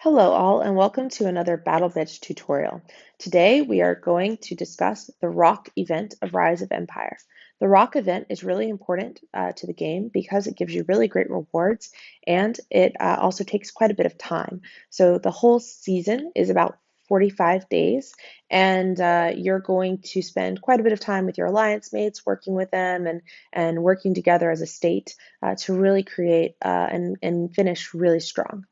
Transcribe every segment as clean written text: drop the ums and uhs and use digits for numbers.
Hello all and welcome to another Battle Bitch tutorial. Today we are going to discuss the RoC event of Rise of Empire. The RoC event is really important to the game because it gives you really great rewards and it also takes quite a bit of time. So the whole season is about 45 days and you're going to spend quite a bit of time with your alliance mates, working with them and working together as a state to really create and finish really strong.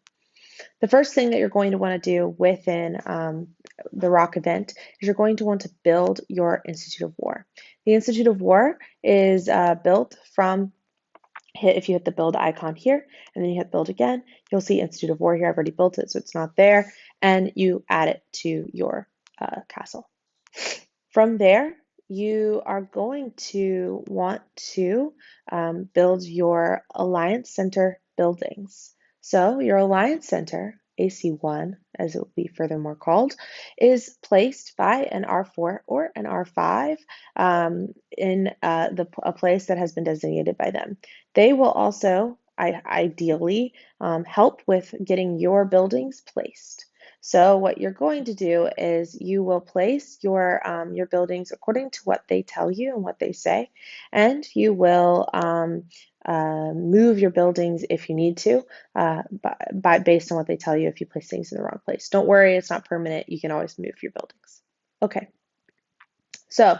The first thing that you're going to want to do within the RoC event is you're going to want to build your Institute of War. The Institute of War is built from, if you hit the build icon here, and then you hit build again, you'll see Institute of War here. I've already built it, so it's not there, and you add it to your castle. From there, you are going to want to build your Alliance Center buildings. So your Alliance Center, AC1, as it will be furthermore called, is placed by an R4 or an R5 in a place that has been designated by them. They will also ideally help with getting your buildings placed. So what you're going to do is you will place your buildings according to what they tell you and what they say, and you will move your buildings if you need to, based on what they tell you if you place things in the wrong place. Don't worry, it's not permanent. You can always move your buildings. Okay, so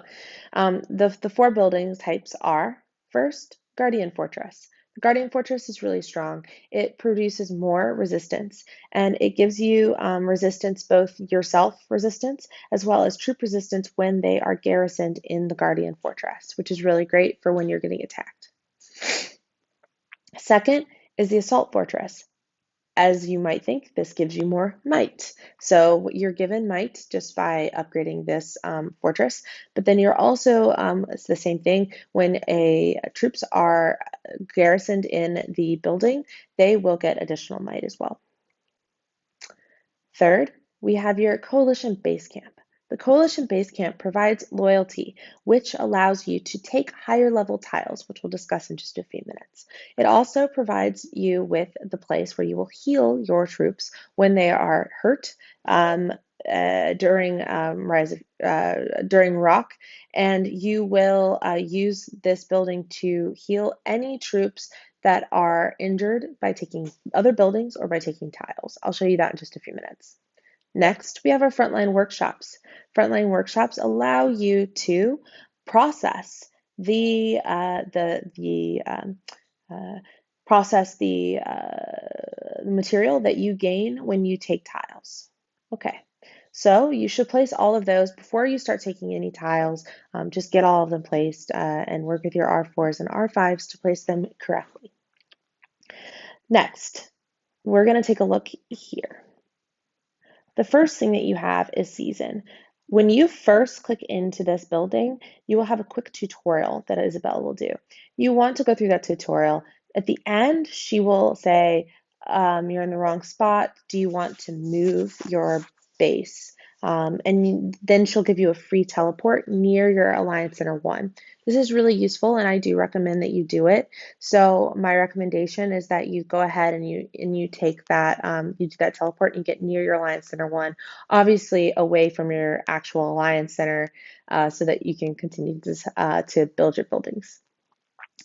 the four building types are, first, Guardian Fortress. The Guardian Fortress is really strong. It produces more resistance, and it gives you resistance, both yourself resistance as well as troop resistance when they are garrisoned in the Guardian Fortress, which is really great for when you're getting attacked. Second is the Assault Fortress. As you might think, this gives you more might. So you're given might just by upgrading this fortress, but then you're also, it's the same thing, when troops are garrisoned in the building, they will get additional might as well. Third, we have your Coalition Base Camp. The Coalition Base Camp provides loyalty, which allows you to take higher level tiles, which we'll discuss in just a few minutes. It also provides you with the place where you will heal your troops when they are hurt during during RoC, and you will use this building to heal any troops that are injured by taking other buildings or by taking tiles. I'll show you that in just a few minutes. Next, we have our Frontline Workshops. Frontline Workshops allow you to process the material that you gain when you take tiles. Okay, so you should place all of those before you start taking any tiles. Just get all of them placed and work with your R4s and R5s to place them correctly. Next, we're going to take a look here. The first thing that you have is season. When you first click into this building, you will have a quick tutorial that Isabel will do. You want to go through that tutorial. At the end, she will say, you're in the wrong spot. Do you want to move your base? And then she'll give you a free teleport near your Alliance Center 1. This is really useful, and I do recommend that you do it. So my recommendation is that you go ahead and you take that, you do that teleport and you get near your Alliance Center 1, obviously away from your actual Alliance Center, so that you can continue to build your buildings.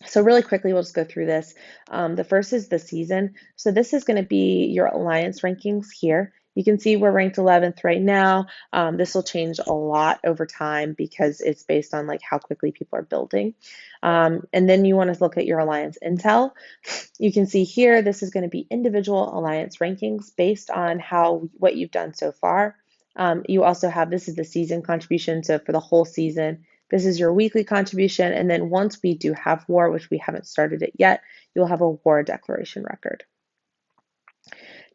So really quickly, we'll just go through this. The first is the season. So this is going to be your alliance rankings here. You can see we're ranked 11th right now. This will change a lot over time because it's based on like how quickly people are building. And then you want to look at your alliance intel. You can see here, this is going to be individual alliance rankings based on what you've done so far. You also have, this is the season contribution. So for the whole season, this is your weekly contribution, and then once we do have war, which we haven't started it yet, you'll have a war declaration record.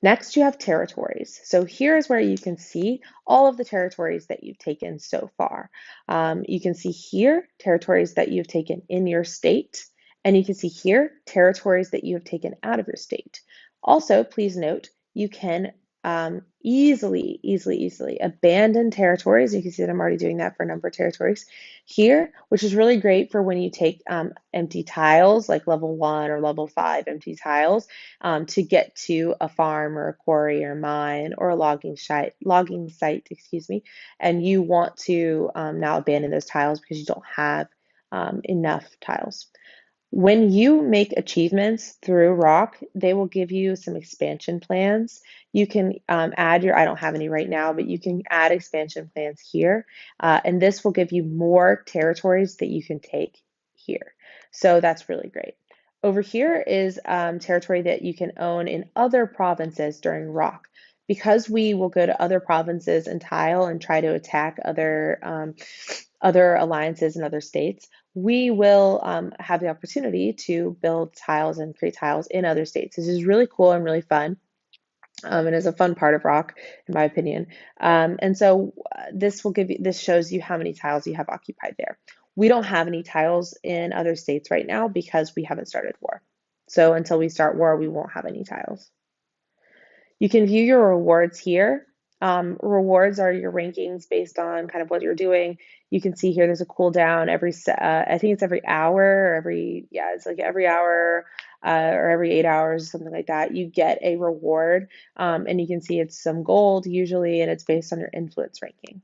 Next, you have territories. So here is where you can see all of the territories that you've taken so far. You can see here territories that you've taken in your state, and you can see here territories that you have taken out of your state. Also, please note, you can easily abandon territories. You can see that I'm already doing that for a number of territories here, which is really great for when you take empty tiles, like level 1 or level 5 empty tiles, to get to a farm or a quarry or mine or a logging site, excuse me, and you want to now abandon those tiles because you don't have enough tiles. When you make achievements through RoC, they will give you some expansion plans. You can add I don't have any right now, but you can add expansion plans here. And this will give you more territories that you can take here. So that's really great. Over here is territory that you can own in other provinces during RoC. Because we will go to other provinces and tile and try to attack other alliances in other states, we will have the opportunity to build tiles and create tiles in other states. This is really cool and really fun. And is a fun part of RoC, in my opinion. And so this shows you how many tiles you have occupied there. We don't have any tiles in other states right now because we haven't started war. So until we start war, we won't have any tiles. You can view your rewards here. Rewards are your rankings based on kind of what you're doing. You can see here there's a cooldown I think it's every hour or it's like every hour or every 8 hours, something like that. You get a reward, and you can see it's some gold usually, and it's based on your influence ranking.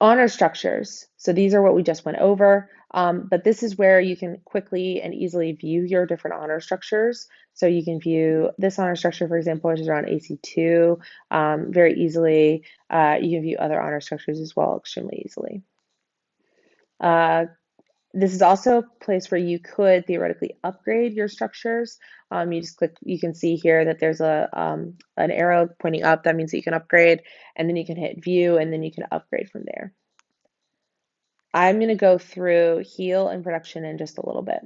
Honor structures. So these are what we just went over, but this is where you can quickly and easily view your different honor structures. So you can view this honor structure, for example, which is around AC2, very easily. You can view other honor structures as well extremely easily. This is also a place where you could theoretically upgrade your structures. You just click, you can see here that there's an arrow pointing up. That means that you can upgrade, and then you can hit view, and then you can upgrade from there. I'm going to go through heal and production in just a little bit.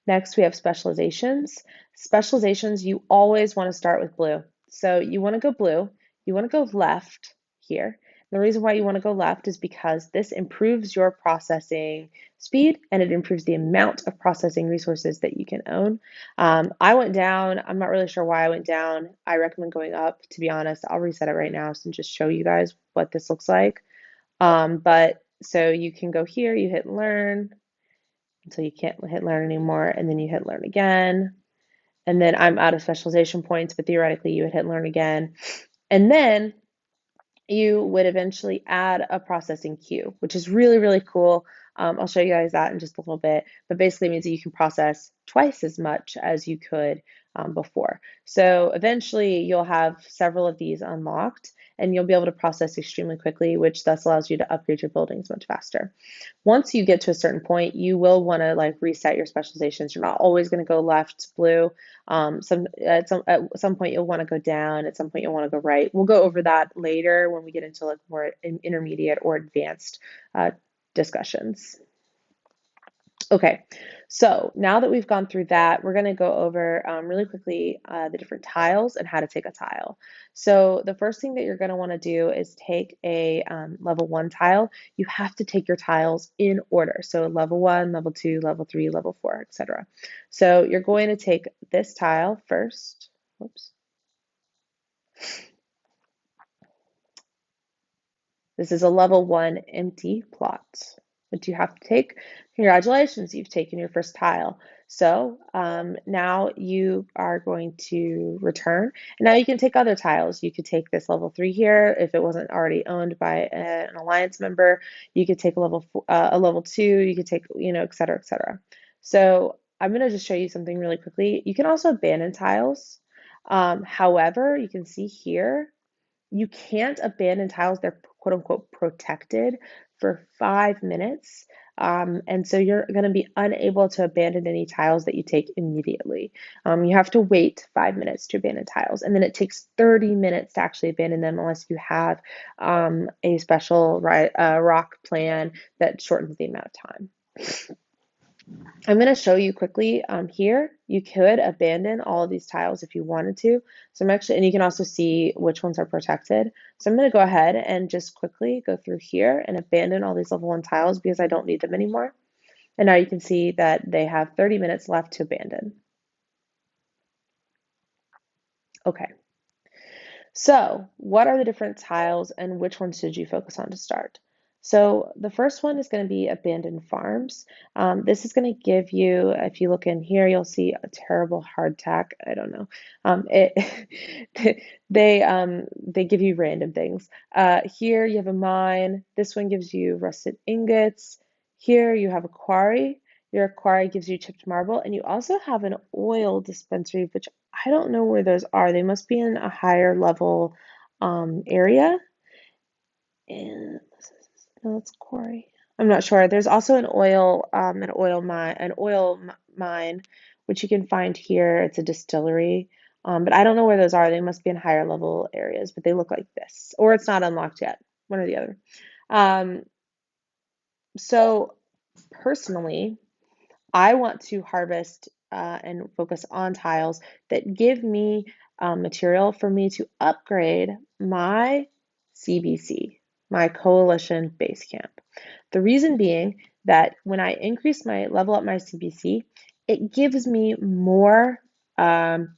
Next, we have specializations. Specializations, you always want to start with blue. So you want to go blue, you want to go left here. The reason why you want to go left is because this improves your processing speed and it improves the amount of processing resources that you can own. I went down. I'm not really sure why I went down. I recommend going up, to be honest. I'll reset it right now and just show you guys what this looks like. So you can go here, you hit learn until you can't hit learn anymore, and then you hit learn again. And then I'm out of specialization points, but theoretically you would hit learn again. And then you would eventually add a processing queue, which is really, really cool. I'll show you guys that in just a little bit, but basically it means that you can process twice as much as you could before. So eventually you'll have several of these unlocked and you'll be able to process extremely quickly, which thus allows you to upgrade your buildings much faster. Once you get to a certain point, you will want to like reset your specializations. You're not always going to go left blue. At some point you'll want to go down. At some point you'll want to go right. We'll go over that later when we get into like more intermediate or advanced discussions. Okay, so now that we've gone through that, we're going to go over really quickly the different tiles and how to take a tile. So the first thing that you're going to want to do is take a level 1 tile. You have to take your tiles in order. So level 1, level 2, level 3, level 4, etc. So you're going to take this tile first. Whoops. This is a level 1 empty plot, which you have to take. Congratulations, you've taken your first tile. So now you are going to return. And now you can take other tiles. You could take this level 3 here if it wasn't already owned by an alliance member. You could take a level 2. You could take, et cetera, et cetera. So I'm going to just show you something really quickly. You can also abandon tiles. However, you can see here, you can't abandon tiles. They're quote unquote protected for 5 minutes. And so you're going to be unable to abandon any tiles that you take immediately. You have to wait 5 minutes to abandon tiles. And then it takes 30 minutes to actually abandon them unless you have a special RoC plan that shortens the amount of time. I'm going to show you quickly here. You could abandon all of these tiles if you wanted to. So and you can also see which ones are protected. So I'm going to go ahead and just quickly go through here and abandon all these level 1 tiles because I don't need them anymore. And now you can see that they have 30 minutes left to abandon. Okay, so what are the different tiles and which ones should you focus on to start? So the first one is going to be abandoned farms. This is going to give you, if you look in here, you'll see a terrible hardtack. I don't know. It they give you random things. Here you have a mine. This one gives you rusted ingots. Here you have a quarry. Your quarry gives you chipped marble, and you also have an oil dispensary, which I don't know where those are. They must be in a higher level area. And no, it's quarry. I'm not sure. There's also an oil mine, which you can find here. It's a distillery, but I don't know where those are. They must be in higher level areas, but they look like this, or it's not unlocked yet. One or the other. Um, so personally, I want to harvest and focus on tiles that give me material for me to upgrade my CBC, my coalition base camp. The reason being that when I increase my level up my CBC, it gives me more um,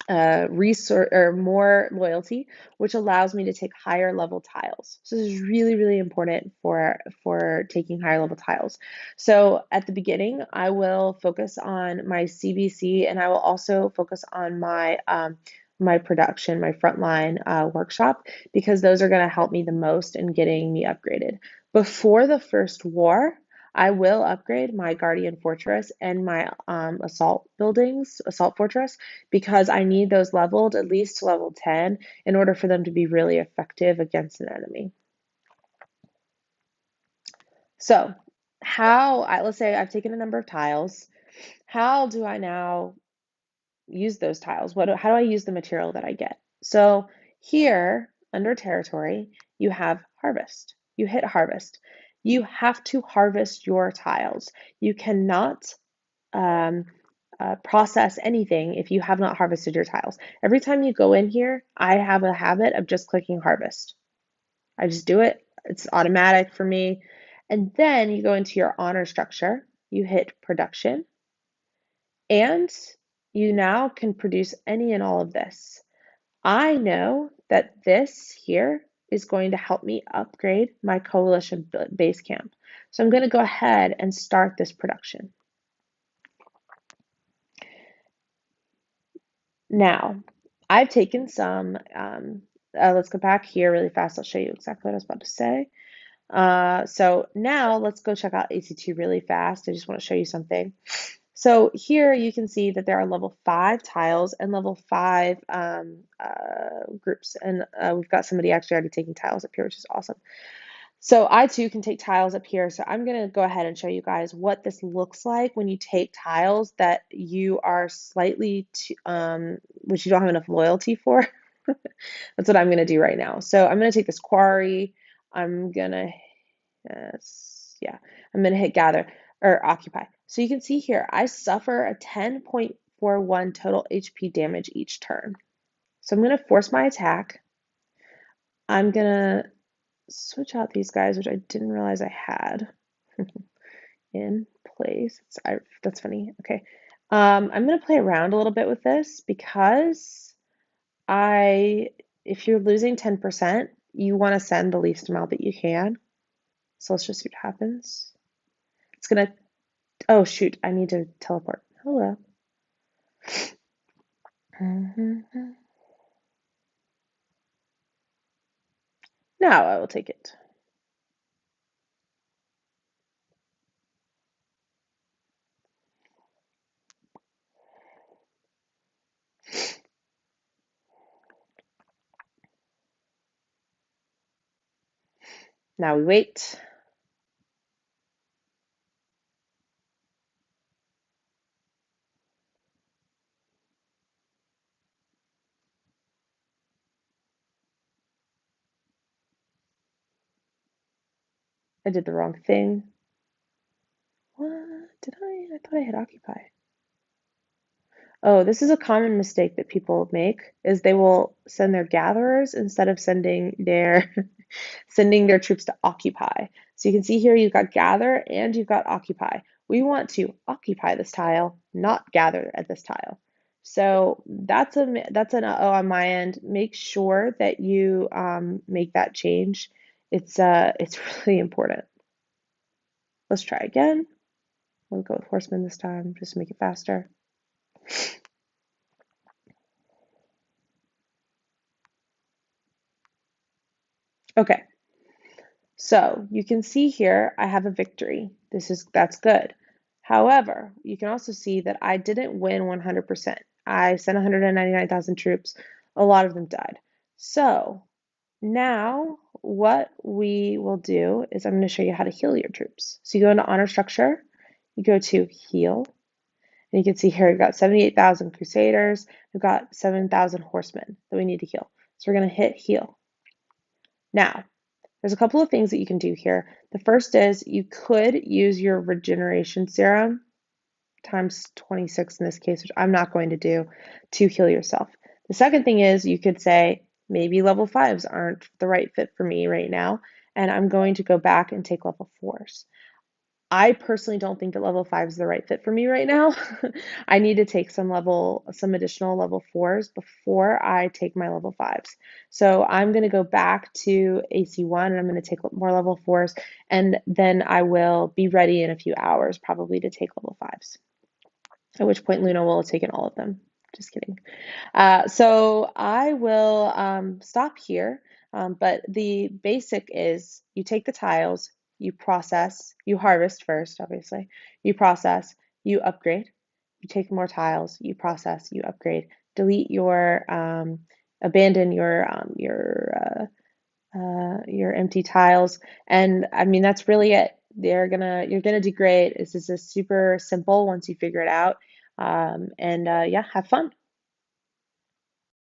resource or more loyalty, which allows me to take higher level tiles. So this is really, really important for taking higher level tiles. So at the beginning, I will focus on my CBC, and I will also focus on my production, my frontline workshop, because those are going to help me the most in getting me upgraded. Before the first war, I will upgrade my Guardian Fortress and my Assault Fortress, because I need those leveled at least to level 10 in order for them to be really effective against an enemy. So, let's say I've taken a number of tiles. How do I now use those tiles? How do I use the material that I get? So, here under territory, you have harvest. You hit harvest. You have to harvest your tiles. You cannot um, process anything if you have not harvested your tiles. Every time you go in here, I have a habit of just clicking harvest. I just do it. It's automatic for me. And then you go into your honor structure, you hit production, and you now can produce any and all of this. I know that this here is going to help me upgrade my coalition base camp. So I'm going to go ahead and start this production. Now, I've taken some, let's go back here really fast. I'll show you exactly what I was about to say. So now let's go check out AC2 really fast. I just want to show you something. So here you can see that there are level 5 tiles and level 5 groups. And we've got somebody actually already taking tiles up here, which is awesome. So I too can take tiles up here. So I'm going to go ahead and show you guys what this looks like when you take tiles that you are which you don't have enough loyalty for. That's what I'm going to do right now. So I'm going to take this quarry. I'm going to, yeah, I'm going to hit gather or occupy. So you can see here, I suffer a 10.41 total HP damage each turn. So I'm going to force my attack. I'm going to switch out these guys, which I didn't realize I had in place. That's funny. Okay. I'm going to play around a little bit with this because if you're losing 10%, you want to send the least amount that you can. So let's just see what happens. It's going to, oh shoot, I need to teleport. Hello. Now I will take it. Now we wait. I did the wrong thing. What did I? I thought I had occupy. Oh, this is a common mistake that people make, is they will send their gatherers instead of sending their sending their troops to occupy. So you can see here you've got gather and you've got occupy. We want to occupy this tile, not gather at this tile. So that's an O on my end. Make sure that you make that change. It's really important. Let's try again. We'll go with horseman this time, just to make it faster. Okay, so you can see here I have a victory. That's good. However, you can also see that I didn't win 100%. I sent 199,000 troops. A lot of them died. So now what we will do is I'm going to show you how to heal your troops. So you go into honor structure, you go to heal, and you can see here we've got 78,000 crusaders, we've got 7,000 horsemen that we need to heal. So we're going to hit heal. Now, there's a couple of things that you can do here. The first is you could use your regeneration serum times 26 in this case, which I'm not going to heal yourself. The second thing is you could say maybe level 5s aren't the right fit for me right now, and I'm going to go back and take level 4s. I personally don't think that level 5 is the right fit for me right now. I need to take some additional level 4s before I take my level 5s. So I'm going to go back to AC1 and I'm going to take more level 4s, and then I will be ready in a few hours probably to take level 5s. At which point Luna will have taken all of them. Just kidding. So I will stop here, but the basic is you take the tiles, you process, you harvest first, obviously, you process, you upgrade, you take more tiles, you process, you upgrade, delete abandon your empty tiles, and I mean that's really it. You're gonna do great. This is a super simple once you figure it out, and yeah, have fun.